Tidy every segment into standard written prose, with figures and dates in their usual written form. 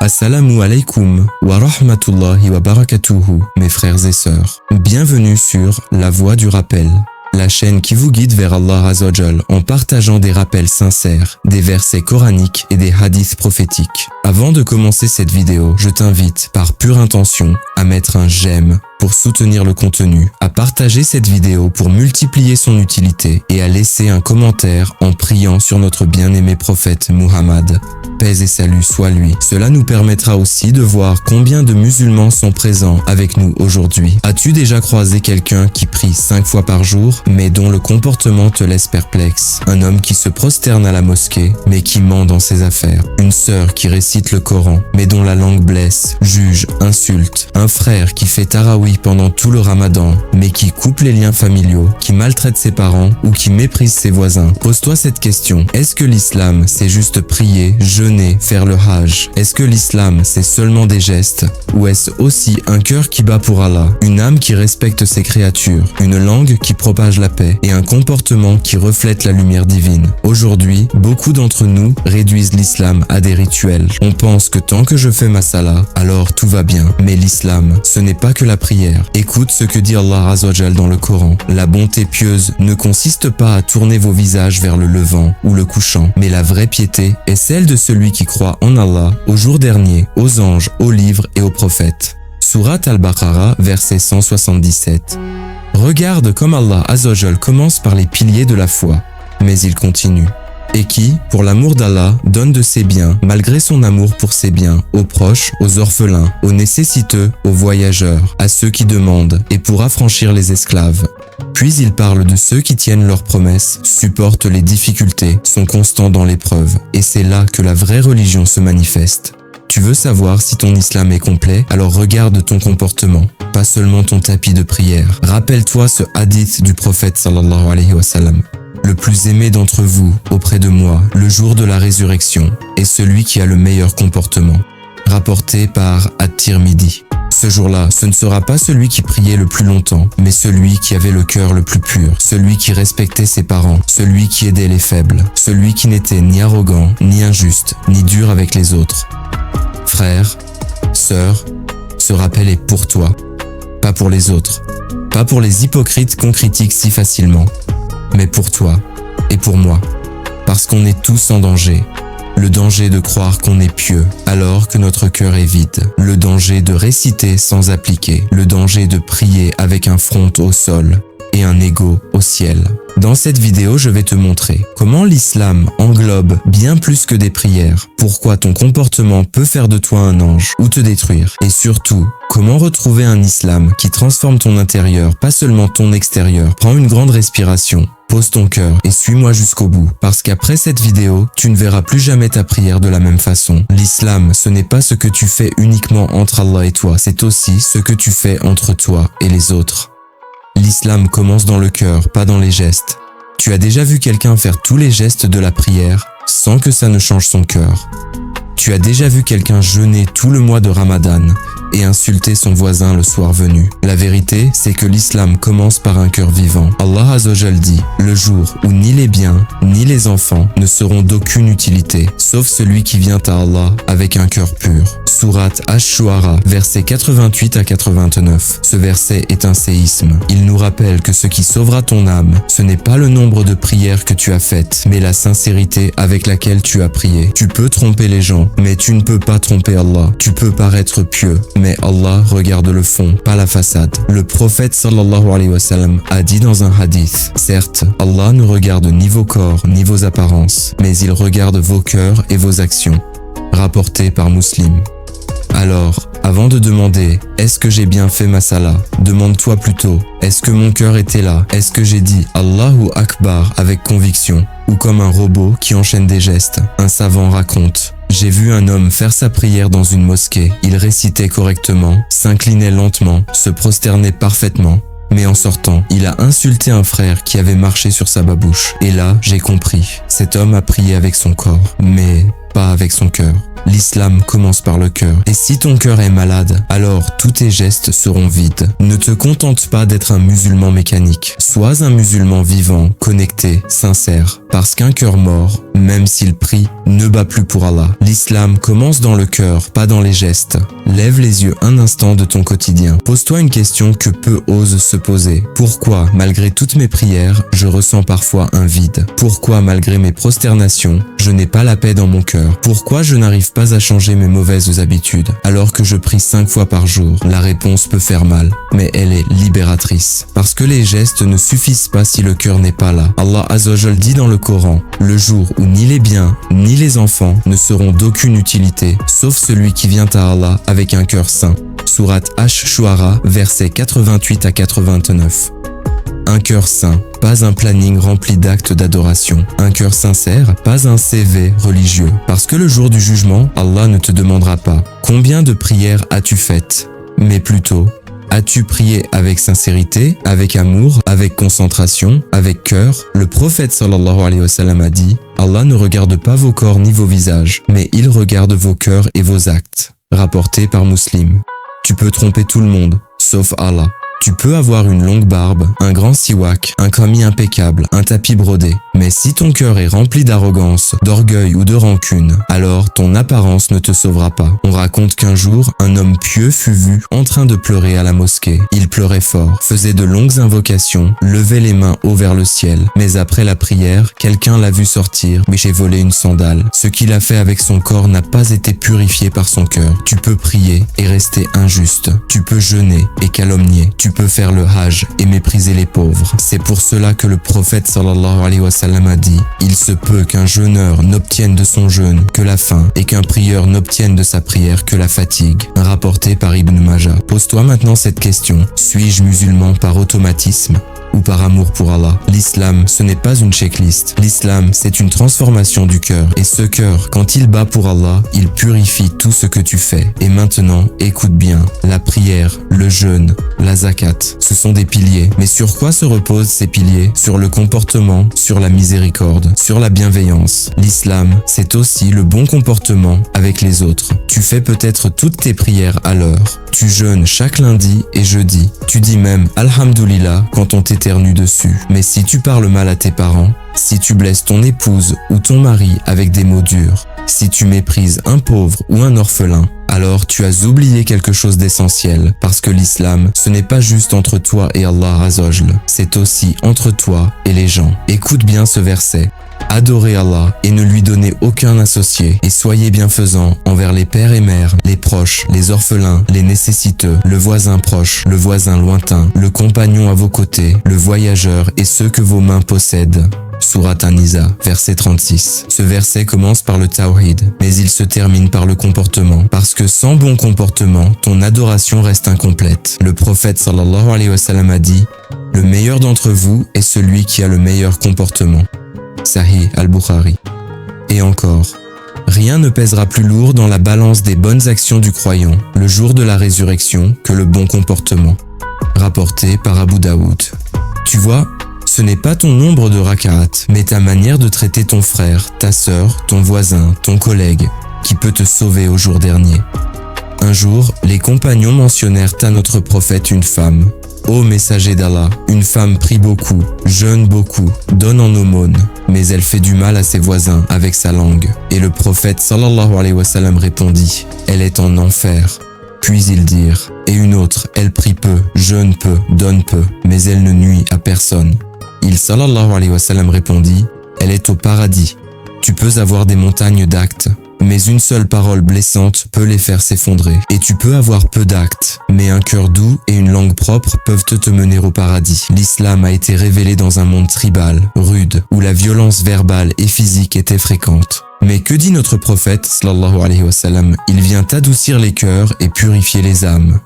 Assalamu alaikum wa rahmatullahi wa barakatuhu, mes frères et sœurs. Bienvenue sur La Voix du Rappel, la chaîne qui vous guide vers Allah Azza wa Jal en partageant des rappels sincères, des versets coraniques et des hadiths prophétiques. Avant de commencer cette vidéo, je t'invite, par pure intention, à mettre un j'aime pour soutenir le contenu, à partager cette vidéo pour multiplier son utilité et à laisser un commentaire en priant sur notre bien-aimé prophète Muhammad. Paix et salut soit lui. Cela nous permettra aussi de voir combien de musulmans sont présents avec nous aujourd'hui. As-tu déjà croisé quelqu'un qui prie 5 fois par jour, mais dont le comportement te laisse perplexe? Un homme qui se prosterne à la mosquée, mais qui ment dans ses affaires. Une sœur qui récite le Coran, mais dont la langue blesse, juge, insulte. Un frère qui fait tarawih pendant tout le ramadan, mais qui coupe les liens familiaux, qui maltraite ses parents ou qui méprise ses voisins. Pose-toi cette question. Est-ce que l'islam, c'est juste prier, jeûner, faire le hajj? Est-ce que l'islam, c'est seulement des gestes? Ou est-ce aussi un cœur qui bat pour Allah, une âme qui respecte ses créatures, une langue qui propage la paix et un comportement qui reflète la lumière divine? Aujourd'hui, beaucoup d'entre nous réduisent l'islam à des rituels. On pense que tant que je fais ma salat, alors tout va bien. Mais l'islam, ce n'est pas que la prière. Écoute ce que dit Allah Azza wa Jal dans le Coran. La bonté pieuse ne consiste pas à tourner vos visages vers le levant ou le couchant, mais la vraie piété est celle de celui qui croit en Allah, au jour dernier, aux anges, aux livres et aux prophètes. Sourate Al-Baqarah, verset 177. Regarde comme Allah Azza wa Jal commence par les piliers de la foi, mais il continue. Et qui, pour l'amour d'Allah, donne de ses biens, malgré son amour pour ses biens, aux proches, aux orphelins, aux nécessiteux, aux voyageurs, à ceux qui demandent, et pour affranchir les esclaves. Puis il parle de ceux qui tiennent leurs promesses, supportent les difficultés, sont constants dans l'épreuve. Et c'est là que la vraie religion se manifeste. Tu veux savoir si ton islam est complet? Alors regarde ton comportement, pas seulement ton tapis de prière. Rappelle-toi ce hadith du prophète sallallahu alayhi wa sallam. Le plus aimé d'entre vous, auprès de moi, le jour de la résurrection, est celui qui a le meilleur comportement. Rapporté par At-Tirmidhi. Ce jour-là, ce ne sera pas celui qui priait le plus longtemps, mais celui qui avait le cœur le plus pur, celui qui respectait ses parents, celui qui aidait les faibles, celui qui n'était ni arrogant, ni injuste, ni dur avec les autres. Frère, sœur, ce rappel est pour toi, pas pour les autres, pas pour les hypocrites qu'on critique si facilement, mais pour toi et pour moi, parce qu'on est tous en danger. Le danger de croire qu'on est pieux alors que notre cœur est vide. Le danger de réciter sans appliquer. Le danger de prier avec un front au sol et un ego au ciel. Dans cette vidéo, je vais te montrer comment l'islam englobe bien plus que des prières, pourquoi ton comportement peut faire de toi un ange ou te détruire, et surtout, comment retrouver un islam qui transforme ton intérieur, pas seulement ton extérieur. Prends une grande respiration, pose ton cœur et suis-moi jusqu'au bout, parce qu'après cette vidéo, tu ne verras plus jamais ta prière de la même façon. L'islam, ce n'est pas ce que tu fais uniquement entre Allah et toi, c'est aussi ce que tu fais entre toi et les autres. L'islam commence dans le cœur, pas dans les gestes. Tu as déjà vu quelqu'un faire tous les gestes de la prière sans que ça ne change son cœur. Tu as déjà vu quelqu'un jeûner tout le mois de Ramadan et insulter son voisin le soir venu. La vérité, c'est que l'islam commence par un cœur vivant. Allah Azza wa Jal dit, le jour où ni les biens, ni les enfants ne seront d'aucune utilité, sauf celui qui vient à Allah avec un cœur pur. Sourate Ash-Shu'ara, versets 88 à 89. Ce verset est un séisme. Il nous rappelle que ce qui sauvera ton âme, ce n'est pas le nombre de prières que tu as faites, mais la sincérité avec laquelle tu as prié. Tu peux tromper les gens, mais tu ne peux pas tromper Allah. Tu peux paraître pieux, mais Allah regarde le fond, pas la façade. Le prophète sallallahu alayhi wa sallam a dit dans un hadith, certes, Allah ne regarde ni vos corps ni vos apparences, mais il regarde vos cœurs et vos actions. Rapporté par Muslim. Alors, avant de demander « Est-ce que j'ai bien fait ma salat ?» demande-toi plutôt « Est-ce que mon cœur était là? Est-ce que j'ai dit Allahu Akbar avec conviction ?» Ou comme un robot qui enchaîne des gestes. Un savant raconte « J'ai vu un homme faire sa prière dans une mosquée. Il récitait correctement, s'inclinait lentement, se prosternait parfaitement. Mais en sortant, il a insulté un frère qui avait marché sur sa babouche. Et là, j'ai compris. Cet homme a prié avec son corps, mais pas avec son cœur. L'islam commence par le cœur. Et si ton cœur est malade, alors tous tes gestes seront vides. Ne te contente pas d'être un musulman mécanique. Sois un musulman vivant, connecté, sincère. Parce qu'un cœur mort, même s'il prie, ne bat plus pour Allah. L'islam commence dans le cœur, pas dans les gestes. Lève les yeux un instant de ton quotidien. Pose-toi une question que peu osent se poser. Pourquoi, malgré toutes mes prières, je ressens parfois un vide? Pourquoi, malgré mes prosternations, je n'ai pas la paix dans mon cœur? Pourquoi je n'arrive pas à changer mes mauvaises habitudes alors que je prie 5 fois par jour? La réponse peut faire mal, mais elle est libératrice. Parce que les gestes ne suffisent pas si le cœur n'est pas là. Allah Azzawajal dit dans le Coran, le jour où ni les biens, ni les enfants ne seront d'aucune utilité, sauf celui qui vient à Allah avec un cœur saint. Sourate Ash-Shu'ara, versets 88 à 89. Un cœur saint, pas un planning rempli d'actes d'adoration. Un cœur sincère, pas un CV religieux. Parce que le jour du jugement, Allah ne te demandera pas « Combien de prières as-tu faites ?» mais plutôt « As-tu prié avec sincérité, avec amour, avec concentration, avec cœur ?» Le prophète sallallahu alayhi wa sallam a dit « Allah ne regarde pas vos corps ni vos visages, mais il regarde vos cœurs et vos actes. » Rapporté par Muslim. Tu peux tromper tout le monde, sauf Allah. Tu peux avoir une longue barbe, un grand siwak, un commis impeccable, un tapis brodé. Mais si ton cœur est rempli d'arrogance, d'orgueil ou de rancune, alors ton apparence ne te sauvera pas. On raconte qu'un jour, un homme pieux fut vu en train de pleurer à la mosquée. Il pleurait fort, faisait de longues invocations, levait les mains haut vers le ciel. Mais après la prière, quelqu'un l'a vu sortir, mais j'ai volé une sandale. Ce qu'il a fait avec son corps n'a pas été purifié par son cœur. Tu peux prier et rester injuste. Tu peux jeûner et calomnier. Tu peux faire le hajj et mépriser les pauvres. C'est pour cela que le prophète sallallahu alayhi wa sallam a dit « Il se peut qu'un jeûneur n'obtienne de son jeûne que la faim et qu'un prieur n'obtienne de sa prière que la fatigue. » Rapporté par Ibn Majah. Pose-toi maintenant cette question. Suis-je musulman par automatisme ou par amour pour Allah? L'islam, ce n'est pas une checklist. L'islam, c'est une transformation du cœur. Et ce cœur, quand il bat pour Allah, il purifie tout ce que tu fais. Et maintenant, écoute bien. La prière, le jeûne, la zakat, ce sont des piliers. Mais sur quoi se reposent ces piliers? Sur le comportement, sur la miséricorde, sur la bienveillance. L'islam, c'est aussi le bon comportement avec les autres. Tu fais peut-être toutes tes prières à l'heure. Tu jeûnes chaque lundi et jeudi. Tu dis même Alhamdulillah quand on t'éternue dessus. Mais si tu parles mal à tes parents, si tu blesses ton épouse ou ton mari avec des mots durs, si tu méprises un pauvre ou un orphelin, alors tu as oublié quelque chose d'essentiel. Parce que l'islam, ce n'est pas juste entre toi et Allah Azzawajal, c'est aussi entre toi et les gens. Écoute bien ce verset. Adorez Allah et ne lui donnez aucun associé et soyez bienfaisants envers les pères et mères, les proches, les orphelins, les nécessiteux, le voisin proche, le voisin lointain, le compagnon à vos côtés, le voyageur et ceux que vos mains possèdent. Sourate An-Nisa, verset 36. Ce verset commence par le tawhid, mais il se termine par le comportement. Parce que sans bon comportement, ton adoration reste incomplète. Le prophète sallallahu alayhi wa sallam a dit « Le meilleur d'entre vous est celui qui a le meilleur comportement. » Sahih al-Bukhari. Et encore, rien ne pèsera plus lourd dans la balance des bonnes actions du croyant le jour de la résurrection que le bon comportement. Rapporté par Abu Daoud. Tu vois, ce n'est pas ton nombre de rak'at, mais ta manière de traiter ton frère, ta sœur, ton voisin, ton collègue, qui peut te sauver au jour dernier. Un jour, les compagnons mentionnèrent à notre prophète une femme. Ô messager d'Allah, une femme prie beaucoup, jeûne beaucoup, donne en aumône, mais elle fait du mal à ses voisins avec sa langue. Et le prophète sallallahu alayhi wa sallam répondit, elle est en enfer. Puis ils dirent, et une autre, elle prie peu, jeûne peu, donne peu, mais elle ne nuit à personne. Il sallallahu alayhi wa sallam répondit, elle est au paradis. Tu peux avoir des montagnes d'actes, mais une seule parole blessante peut les faire s'effondrer. Et tu peux avoir peu d'actes, mais un cœur doux et une langue propre peuvent te mener au paradis. L'islam a été révélé dans un monde tribal, rude, où la violence verbale et physique était fréquente. Mais que dit notre prophète, sallallahu alayhi wa sallam? Il vient adoucir les cœurs et purifier les âmes.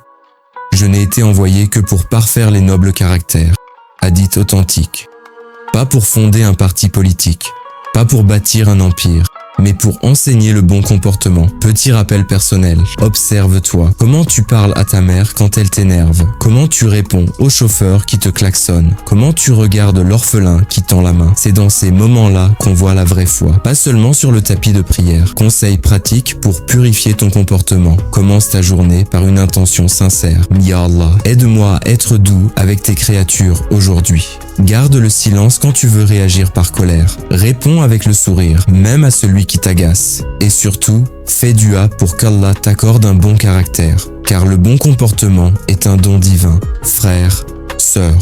Je n'ai été envoyé que pour parfaire les nobles caractères. Hadith authentique. Pas pour fonder un parti politique, pas pour bâtir un empire, mais pour enseigner le bon comportement. Petit rappel personnel, observe-toi. Comment tu parles à ta mère quand elle t'énerve? Comment tu réponds au chauffeur qui te klaxonne? Comment tu regardes l'orphelin qui tend la main? C'est dans ces moments-là qu'on voit la vraie foi. Pas seulement sur le tapis de prière. Conseil pratique pour purifier ton comportement. Commence ta journée par une intention sincère. Ya Allah, aide-moi à être doux avec tes créatures aujourd'hui. Garde le silence quand tu veux réagir par colère. Réponds avec le sourire, même à celui qui t'agace. Et surtout, fais dua pour qu'Allah t'accorde un bon caractère. Car le bon comportement est un don divin. Frère, sœur.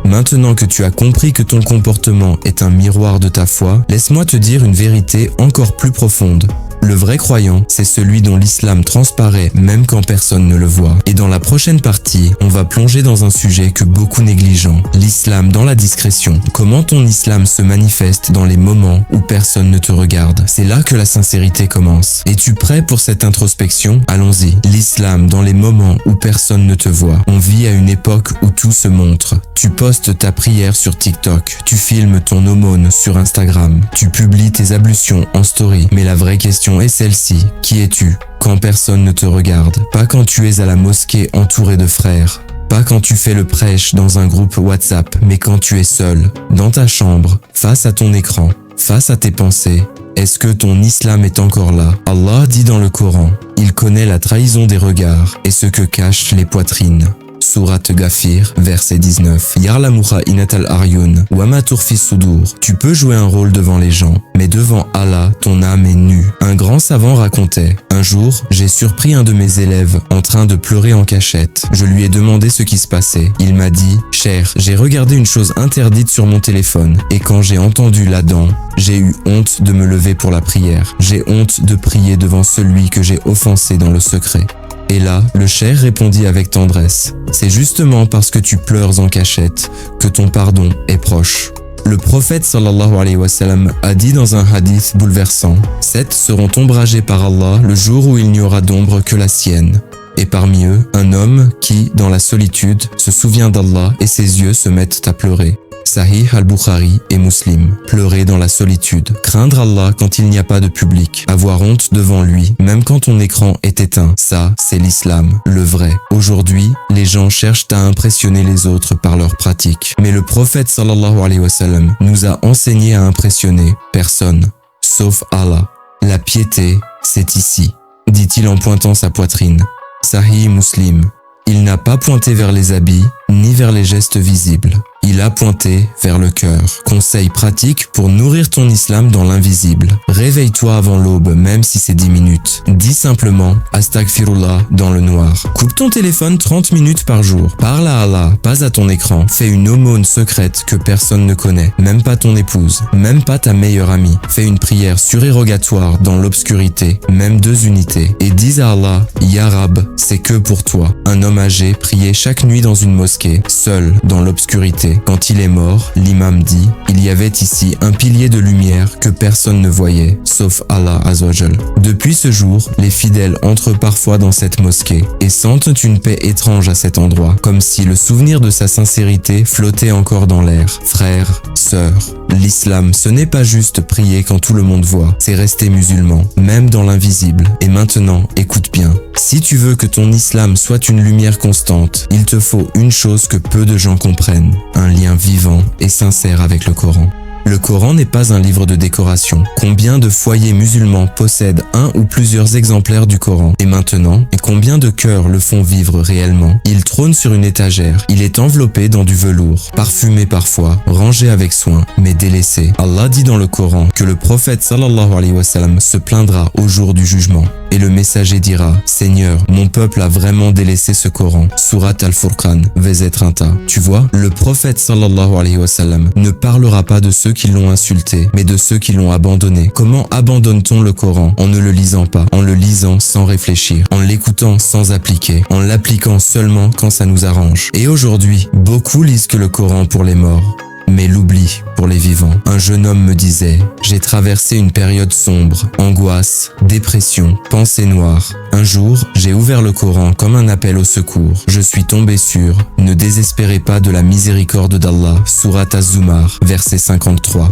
Maintenant que tu as compris que ton comportement est un miroir de ta foi, laisse-moi te dire une vérité encore plus profonde. Le vrai croyant, c'est celui dont l'islam transparaît même quand personne ne le voit. Et dans la prochaine partie, on va plonger dans un sujet que beaucoup négligent, l'islam dans la discrétion. Comment ton islam se manifeste dans les moments où personne ne te regarde. C'est là que la sincérité commence. Es-tu prêt pour cette introspection? Allons-y. L'islam dans les moments où personne ne te voit. On vit à une époque où tout se montre. Tu postes ta prière sur TikTok, tu filmes ton aumône sur Instagram, tu publies tes ablutions en story. Mais la vraie question est celle-ci, qui es-tu quand personne ne te regarde? Pas quand tu es à la mosquée entouré de frères, pas quand tu fais le prêche dans un groupe WhatsApp, mais quand tu es seul, dans ta chambre, face à ton écran, face à tes pensées. Est-ce que ton islam est encore là? Allah dit dans le Coran, il connaît la trahison des regards et ce que cachent les poitrines. Sourate Ghafir, verset 19. Yarlamuha inatal aryun, wama turfi sudur. Tu peux jouer un rôle devant les gens, mais devant Allah, ton âme est nue. Un grand savant racontait, un jour, j'ai surpris un de mes élèves en train de pleurer en cachette. Je lui ai demandé ce qui se passait. Il m'a dit, cher, j'ai regardé une chose interdite sur mon téléphone, et quand j'ai entendu là-dedans, j'ai eu honte de me lever pour la prière. J'ai honte de prier devant celui que j'ai offensé dans le secret. Et là, le cheikh répondit avec tendresse, « C'est justement parce que tu pleures en cachette que ton pardon est proche. » Le prophète sallallahu alayhi wa sallam a dit dans un hadith bouleversant, « 7 seront ombragés par Allah le jour où il n'y aura d'ombre que la sienne. » Et parmi eux, un homme qui, dans la solitude, se souvient d'Allah et ses yeux se mettent à pleurer. Sahih al-Bukhari et Muslim. Pleurer dans la solitude. Craindre Allah quand il n'y a pas de public. Avoir honte devant lui, même quand ton écran est éteint. Ça, c'est l'islam, le vrai. Aujourd'hui, les gens cherchent à impressionner les autres par leurs pratiques. Mais le prophète sallallahu alayhi wa sallam nous a enseigné à impressionner personne, sauf Allah. La piété, c'est ici, dit-il en pointant sa poitrine. Sahih Muslim. Il n'a pas pointé vers les habits, ni vers les gestes visibles. Il a pointé vers le cœur. Conseil pratique pour nourrir ton islam dans l'invisible. Réveille-toi avant l'aube, même si c'est 10 minutes. Dis simplement « Astaghfirullah » dans le noir. Coupe ton téléphone 30 minutes par jour. Parle à Allah, pas à ton écran. Fais une aumône secrète que personne ne connaît. Même pas ton épouse, même pas ta meilleure amie. Fais une prière surérogatoire dans l'obscurité, même 2 unités. Et dis à Allah « Ya Rab, c'est que pour toi ». Un homme âgé priait chaque nuit dans une mosquée, seul, dans l'obscurité. Quand il est mort, l'imam dit, il y avait ici un pilier de lumière que personne ne voyait, sauf Allah Azawajal. Depuis ce jour, les fidèles entrent parfois dans cette mosquée et sentent une paix étrange à cet endroit, comme si le souvenir de sa sincérité flottait encore dans l'air. Frères, sœurs, l'islam, ce n'est pas juste prier quand tout le monde voit, c'est rester musulman, même dans l'invisible. Et maintenant, écoute bien. Si tu veux que ton islam soit une lumière constante, il te faut une chose que peu de gens comprennent, un lien vivant et sincère avec le Coran. Le Coran n'est pas un livre de décoration. Combien de foyers musulmans possèdent un ou plusieurs exemplaires du Coran? Et maintenant, combien de cœurs le font vivre réellement? Il trône sur une étagère. Il est enveloppé dans du velours, parfumé parfois, rangé avec soin, mais délaissé. Allah dit dans le Coran que le prophète sallallahu alayhi wa sallam se plaindra au jour du jugement. Et le messager dira, Seigneur, mon peuple a vraiment délaissé ce Coran. Sourate Al-Furqan, verset 30. Tu vois, le prophète sallallahu alayhi wa sallam ne parlera pas de ceux qui l'ont insulté, mais de ceux qui l'ont abandonné. Comment abandonne-t-on le Coran? En ne le lisant pas, en le lisant sans réfléchir, en l'écoutant sans appliquer, en l'appliquant seulement quand ça nous arrange. Et aujourd'hui, beaucoup lisent que le Coran pour les morts, mais l'oubli pour les vivants. Un jeune homme me disait, j'ai traversé une période sombre, angoisse, dépression, pensée noire. Un jour, j'ai ouvert le Coran comme un appel au secours. Je suis tombé sur « Ne désespérez pas de la miséricorde d'Allah » Sourate Az-Zumar, verset 53.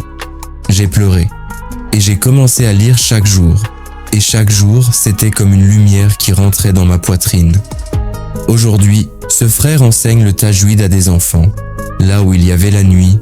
J'ai pleuré. Et j'ai commencé à lire chaque jour. Et chaque jour, c'était comme une lumière qui rentrait dans ma poitrine. Aujourd'hui, ce frère enseigne le tajwid à des enfants. Là où il y avait la nuit,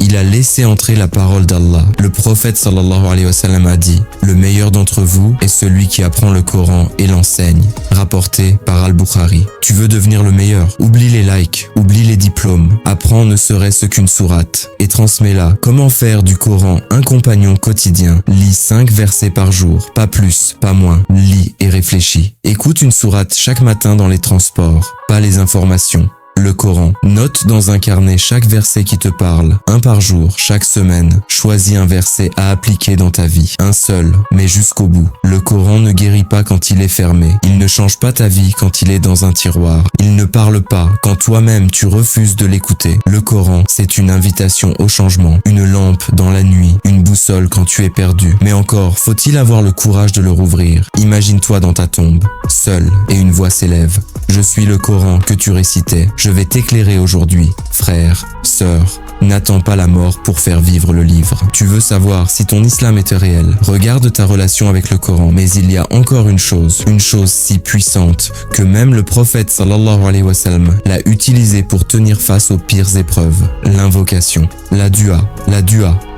il a laissé entrer la parole d'Allah. Le prophète sallallahu alayhi wa sallam a dit « Le meilleur d'entre vous est celui qui apprend le Coran et l'enseigne », rapporté par Al-Bukhari. Tu veux devenir le meilleur? Oublie les likes, oublie les diplômes. Apprends ne serait-ce qu'une sourate et transmets-la. Comment faire du Coran un compagnon quotidien? Lis 5 versets par jour, pas plus, pas moins. Lis et réfléchis. Écoute une sourate chaque matin dans les transports, pas les informations. Le Coran. Note dans un carnet chaque verset qui te parle. Un par jour, chaque semaine. Choisis un verset à appliquer dans ta vie. Un seul, mais jusqu'au bout. Le Coran ne guérit pas quand il est fermé. Il ne change pas ta vie quand il est dans un tiroir. Il ne parle pas quand toi-même tu refuses de l'écouter. Le Coran, c'est une invitation au changement. Une lampe dans la nuit. Une boussole quand tu es perdu. Mais encore, faut-il avoir le courage de le rouvrir. Imagine-toi dans ta tombe, seul, et une voix s'élève. Je suis le Coran que tu récitais. Je vais t'éclairer aujourd'hui, frère, sœur. N'attends pas la mort pour faire vivre le livre. Tu veux savoir si ton islam était réel. Regarde ta relation avec le Coran. Mais il y a encore une chose si puissante que même le prophète sallallahu alayhi wa sallam l'a utilisée pour tenir face aux pires épreuves. L'invocation, la dua,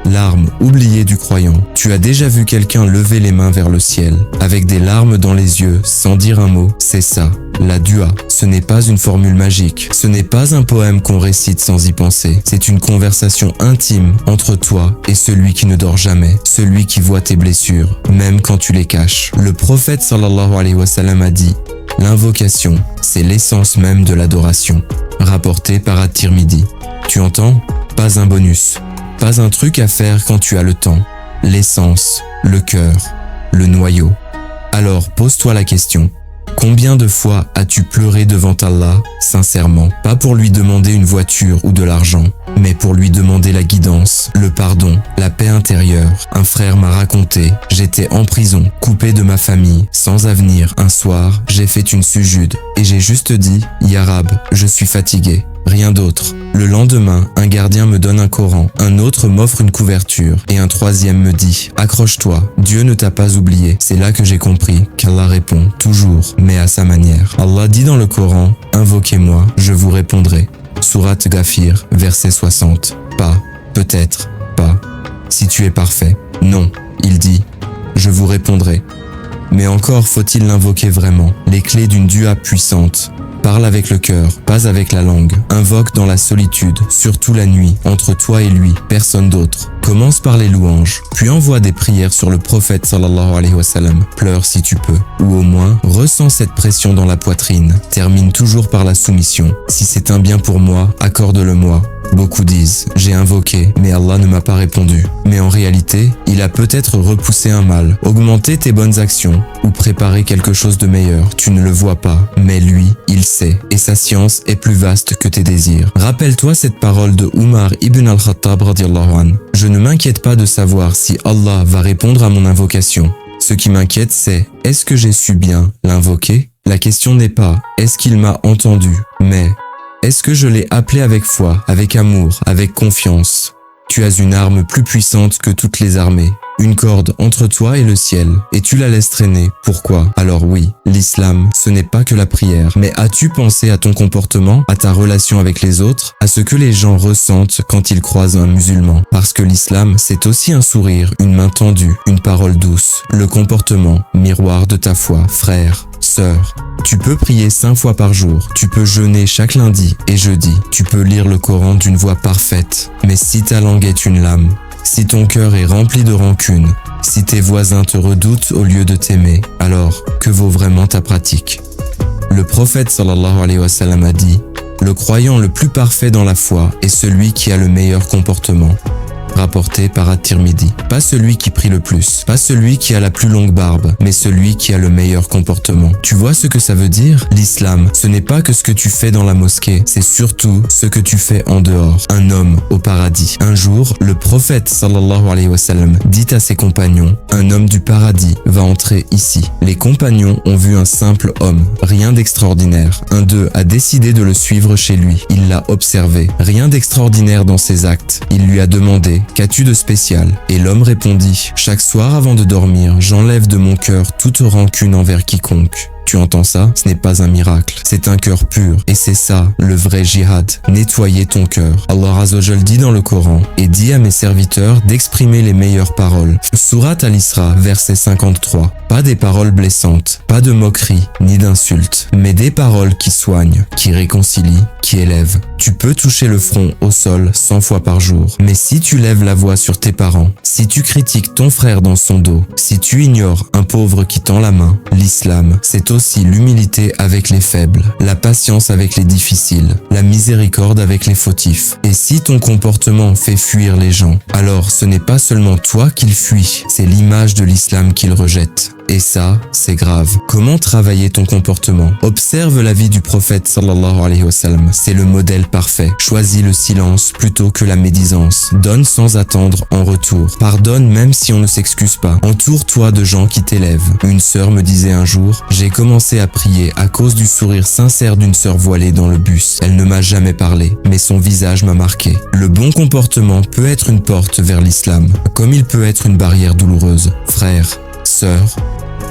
l'arme oubliée du croyant. Tu as déjà vu quelqu'un lever les mains vers le ciel, avec des larmes dans les yeux, sans dire un mot? C'est ça, la dua. Ce n'est pas une formule magique, ce n'est pas un poème qu'on récite sans y penser. C'est une conversation intime entre toi et celui qui ne dort jamais, celui qui voit tes blessures, même quand tu les caches. Le prophète sallallahu alayhi wa sallam a dit « L'invocation, c'est l'essence même de l'adoration », rapporté par At-Tirmidhi. Tu entends? Pas un bonus. Pas un truc à faire quand tu as le temps. L'essence, le cœur, le noyau. Alors pose-toi la question. Combien de fois as-tu pleuré devant Allah, sincèrement, pas pour lui demander une voiture ou de l'argent, mais pour lui demander la guidance, le pardon, la paix intérieure? Un frère m'a raconté, j'étais en prison, coupé de ma famille, sans avenir. Un soir, j'ai fait une sujude et j'ai juste dit « Ya Rab, je suis fatigué ». Rien d'autre. Le lendemain, un gardien me donne un Coran, un autre m'offre une couverture et un troisième me dit « Accroche-toi, Dieu ne t'a pas oublié ». C'est là que j'ai compris qu'Allah répond, toujours, mais à sa manière. Allah dit dans le Coran « Invoquez-moi, je vous répondrai ». Sourate Ghafir, verset 60. Pas, peut-être, pas. Si tu es parfait. Non, il dit « Je vous répondrai ». Mais encore faut-il l'invoquer vraiment. Les clés d'une dua puissante. Parle avec le cœur, pas avec la langue. Invoque dans la solitude, surtout la nuit, entre toi et lui, personne d'autre. Commence par les louanges, puis envoie des prières sur le prophète sallallahu alayhi wa sallam. Pleure si tu peux, ou au moins, ressens cette pression dans la poitrine. Termine toujours par la soumission. Si c'est un bien pour moi, accorde-le-moi. Beaucoup disent « J'ai invoqué, mais Allah ne m'a pas répondu ». Mais en réalité, il a peut-être repoussé un mal, augmenté tes bonnes actions ou préparé quelque chose de meilleur. Tu ne le vois pas, mais lui, il sait. Et sa science est plus vaste que tes désirs. Rappelle-toi cette parole de Umar ibn al-Khattab radiyallahu anhu. « Je ne m'inquiète pas de savoir si Allah va répondre à mon invocation. Ce qui m'inquiète, c'est « Est-ce que j'ai su bien l'invoquer ?» La question n'est pas « Est-ce qu'il m'a entendu ?» mais est-ce que je l'ai appelé avec foi, avec amour, avec confiance? Tu as une arme plus puissante que toutes les armées, une corde entre toi et le ciel, et tu la laisses traîner. Pourquoi? Alors oui, l'islam, ce n'est pas que la prière, mais as-tu pensé à ton comportement, à ta relation avec les autres, à ce que les gens ressentent quand ils croisent un musulman? Parce que l'islam, c'est aussi un sourire, une main tendue, une parole douce, le comportement, miroir de ta foi, frère, sœur. Tu peux prier 5 fois par jour, tu peux jeûner chaque lundi et jeudi, tu peux lire le Coran d'une voix parfaite, mais si ta langue est une lame, si ton cœur est rempli de rancune, si tes voisins te redoutent au lieu de t'aimer, alors que vaut vraiment ta pratique? Le prophète sallallahu alayhi wa sallam a dit « Le croyant le plus parfait dans la foi est celui qui a le meilleur comportement ». Rapporté par At-Tirmidhi. Pas celui qui prie le plus, pas celui qui a la plus longue barbe, mais celui qui a le meilleur comportement. Tu vois ce que ça veut dire? L'islam, ce n'est pas que ce que tu fais dans la mosquée, c'est surtout ce que tu fais en dehors. Un homme au paradis. Un jour, le prophète sallallahu alayhi wa sallam dit à ses compagnons, un homme du paradis va entrer ici. Les compagnons ont vu un simple homme, rien d'extraordinaire. Un d'eux a décidé de le suivre chez lui. Il l'a observé. Rien d'extraordinaire dans ses actes. Il lui a demandé demandé « Qu'as-tu de spécial ?» Et l'homme répondit « Chaque soir avant de dormir, j'enlève de mon cœur toute rancune envers quiconque. » Tu entends ça? Ce n'est pas un miracle. C'est un cœur pur. Et c'est ça, le vrai jihad. Nettoyer ton cœur. Allah Azza wa Jal dit dans le Coran et dit à mes serviteurs d'exprimer les meilleures paroles. Surat Al-Isra, verset 53. Pas des paroles blessantes, pas de moqueries, ni d'insultes, mais des paroles qui soignent, qui réconcilient, qui élèvent. Tu peux toucher le front au sol 100 fois par jour. Mais si tu lèves la voix sur tes parents, si tu critiques ton frère dans son dos, si tu ignores un pauvre qui tend la main, l'islam, c'est aussi l'humilité avec les faibles, la patience avec les difficiles, la miséricorde avec les fautifs. Et si ton comportement fait fuir les gens, alors ce n'est pas seulement toi qu'il fuit, c'est l'image de l'islam qu'il rejette. Et ça, c'est grave. Comment travailler ton comportement? Observe la vie du prophète sallallahu alayhi wa sallam. C'est le modèle parfait. Choisis le silence plutôt que la médisance. Donne sans attendre en retour. Pardonne même si on ne s'excuse pas. Entoure-toi de gens qui t'élèvent. Une sœur me disait un jour, j'ai commencé à prier à cause du sourire sincère d'une sœur voilée dans le bus. Elle ne m'a jamais parlé, mais son visage m'a marqué. Le bon comportement peut être une porte vers l'islam, comme il peut être une barrière douloureuse. Frère, sœur,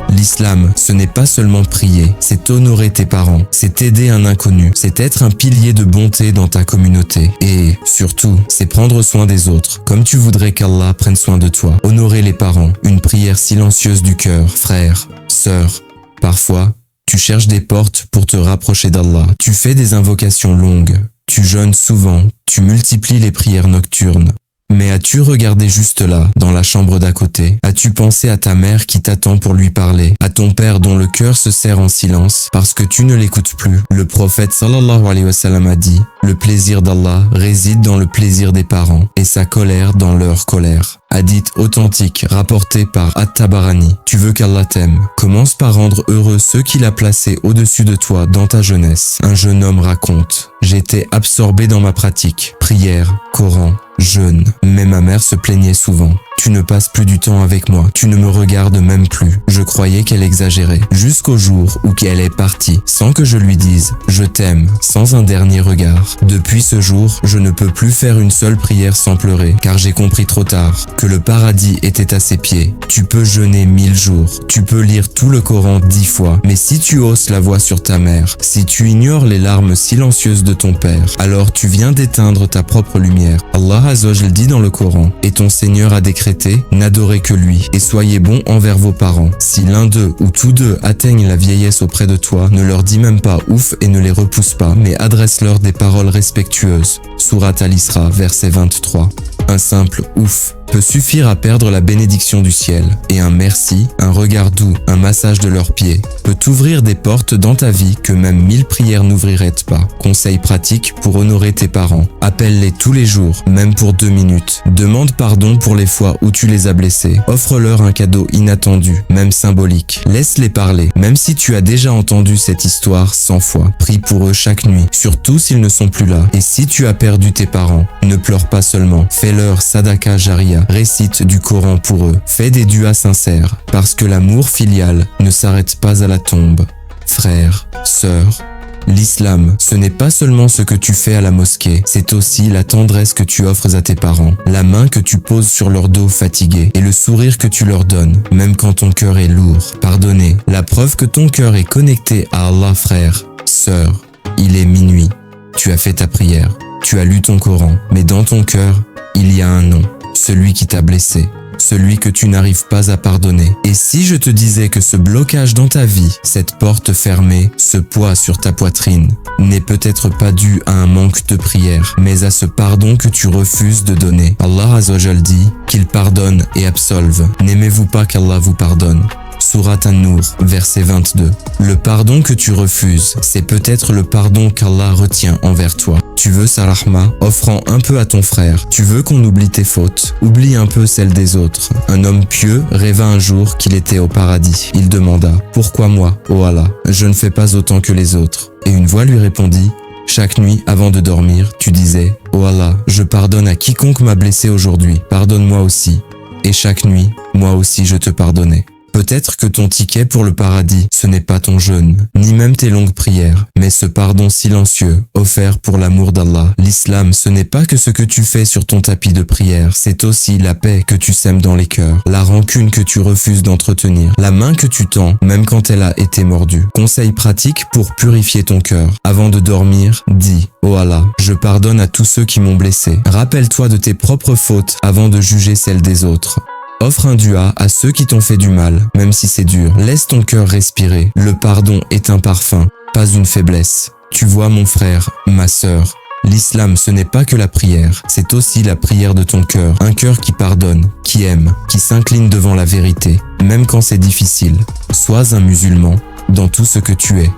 l'islam, ce n'est pas seulement prier, c'est honorer tes parents, c'est aider un inconnu, c'est être un pilier de bonté dans ta communauté. Et surtout, c'est prendre soin des autres, comme tu voudrais qu'Allah prenne soin de toi. Honorer les parents, une prière silencieuse du cœur, frère, sœur. Parfois, tu cherches des portes pour te rapprocher d'Allah. Tu fais des invocations longues, tu jeûnes souvent, tu multiplies les prières nocturnes. Mais as-tu regardé juste là, dans la chambre d'à côté? As-tu pensé à ta mère qui t'attend pour lui parler? À ton père dont le cœur se serre en silence parce que tu ne l'écoutes plus? Le prophète sallallahu alayhi wa sallam a dit « Le plaisir d'Allah réside dans le plaisir des parents et sa colère dans leur colère. » Hadith authentique rapporté par At-Tabarani. Tu veux qu'Allah t'aime? Commence par rendre heureux ceux qu'il a placés au-dessus de toi dans ta jeunesse. Un jeune homme raconte « J'étais absorbé dans ma pratique, prière, Coran, jeûne. Mais ma mère se plaignait souvent. Tu ne passes plus du temps avec moi, tu ne me regardes même plus. Je croyais qu'elle exagérait. Jusqu'au jour où elle est partie, sans que je lui dise « Je t'aime », sans un dernier regard. Depuis ce jour, je ne peux plus faire une seule prière sans pleurer, car j'ai compris trop tard que le paradis était à ses pieds. Tu peux jeûner 1000 jours, tu peux lire tout le Coran 10 fois, mais si tu hausses la voix sur ta mère, si tu ignores les larmes silencieuses de ton père, alors tu viens d'éteindre ta propre lumière. Allah Azza wa Jal dit dans le Coran « Et ton Seigneur a décrété n'adorez que lui, et soyez bons envers vos parents. Si l'un d'eux ou tous deux atteignent la vieillesse auprès de toi, ne leur dis même pas ouf et ne les repousse pas, mais adresse-leur des paroles respectueuses. » Surat Al-Isra, verset 23. Un simple ouf peut suffire à perdre la bénédiction du ciel. Et un merci, un regard doux, un massage de leurs pieds peut t'ouvrir des portes dans ta vie que même 1000 prières n'ouvriraient pas. Conseil pratique pour honorer tes parents. Appelle-les tous les jours, même pour 2 minutes. Demande pardon pour les fois où tu les as blessés. Offre-leur un cadeau inattendu, même symbolique. Laisse-les parler, même si tu as déjà entendu cette histoire 100 fois. Prie pour eux chaque nuit, surtout s'ils ne sont plus là. Et si tu as perdu tes parents, ne pleure pas seulement. Fais-leur sadaka jariya. Récite du Coran pour eux. Fais des duas sincères, parce que l'amour filial ne s'arrête pas à la tombe. Frère, sœur, l'islam, ce n'est pas seulement ce que tu fais à la mosquée, c'est aussi la tendresse que tu offres à tes parents, la main que tu poses sur leur dos fatigué et le sourire que tu leur donnes, même quand ton cœur est lourd. Pardonner, la preuve que ton cœur est connecté à Allah, frère, sœur. Il est minuit, tu as fait ta prière, tu as lu ton Coran, mais dans ton cœur, il y a un nom. Celui qui t'a blessé, celui que tu n'arrives pas à pardonner. Et si je te disais que ce blocage dans ta vie, cette porte fermée, ce poids sur ta poitrine, n'est peut-être pas dû à un manque de prière, mais à ce pardon que tu refuses de donner. Allah Azza wa Jal dit qu'il pardonne et absolve. N'aimez-vous pas qu'Allah vous pardonne? Surat An-Nur, verset 22. Le pardon que tu refuses, c'est peut-être le pardon qu'Allah retient envers toi. Tu veux sa rahma, offrant un peu à ton frère. Tu veux qu'on oublie tes fautes, oublie un peu celles des autres. Un homme pieux rêva un jour qu'il était au paradis. Il demanda « Pourquoi moi, ô Allah, je ne fais pas autant que les autres ?» Et une voix lui répondit « Chaque nuit, avant de dormir, tu disais « Ô Allah, je pardonne à quiconque m'a blessé aujourd'hui, pardonne-moi aussi. » Et chaque nuit, moi aussi je te pardonnais. Peut-être que ton ticket pour le paradis, ce n'est pas ton jeûne, ni même tes longues prières, mais ce pardon silencieux, offert pour l'amour d'Allah. L'islam, ce n'est pas que ce que tu fais sur ton tapis de prière, c'est aussi la paix que tu sèmes dans les cœurs, la rancune que tu refuses d'entretenir, la main que tu tends, même quand elle a été mordue. Conseil pratique pour purifier ton cœur. Avant de dormir, dis « Oh Allah, je pardonne à tous ceux qui m'ont blessé. » Rappelle-toi de tes propres fautes avant de juger celles des autres. Offre un dua à ceux qui t'ont fait du mal, même si c'est dur. Laisse ton cœur respirer. Le pardon est un parfum, pas une faiblesse. Tu vois mon frère, ma sœur, l'islam ce n'est pas que la prière, c'est aussi la prière de ton cœur. Un cœur qui pardonne, qui aime, qui s'incline devant la vérité, même quand c'est difficile. Sois un musulman dans tout ce que tu es.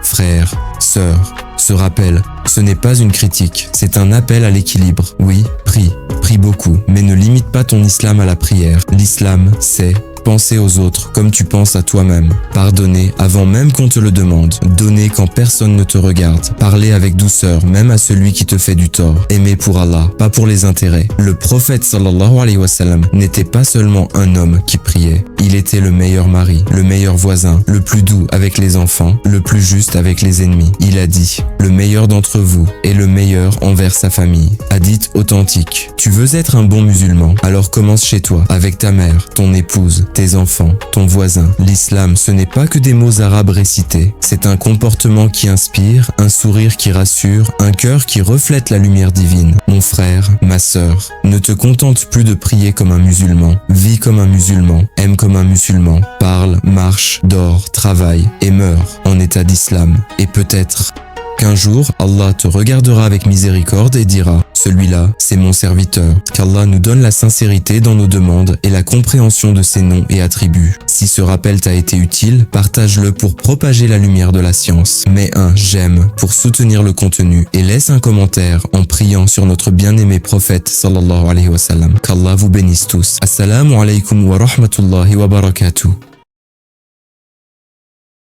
Frère, sœur, ce rappel, ce n'est pas une critique, c'est un appel à l'équilibre. Oui, prie beaucoup, mais ne limite pas ton islam à la prière. L'islam, c'est penser aux autres comme tu penses à toi-même. Pardonner avant même qu'on te le demande. Donner quand personne ne te regarde. Parler avec douceur même à celui qui te fait du tort. Aimer pour Allah, pas pour les intérêts. Le prophète sallallahu alayhi wa sallam n'était pas seulement un homme qui priait. Il était le meilleur mari, le meilleur voisin, le plus doux avec les enfants, le plus juste avec les ennemis. Il a dit, le meilleur d'entre vous est le meilleur envers sa famille. Hadith authentique. Tu veux être un bon musulman, alors commence chez toi, avec ta mère, ton épouse, tes enfants, ton voisin. L'islam, ce n'est pas que des mots arabes récités. C'est un comportement qui inspire, un sourire qui rassure, un cœur qui reflète la lumière divine. Mon frère, ma sœur, ne te contente plus de prier comme un musulman. Vis comme un musulman, aime comme un musulman, parle, marche, dort, travaille et meurt en état d'islam. Et peut-être qu'un jour, Allah te regardera avec miséricorde et dira « Celui-là, c'est mon serviteur ». Qu'Allah nous donne la sincérité dans nos demandes et la compréhension de ses noms et attributs. Si ce rappel t'a été utile, partage-le pour propager la lumière de la science. Mets un « j'aime » pour soutenir le contenu et laisse un commentaire en priant sur notre bien-aimé prophète sallallahu alayhi wa sallam. Qu'Allah vous bénisse tous. Assalamu alaikum wa rahmatullahi wa barakatuh.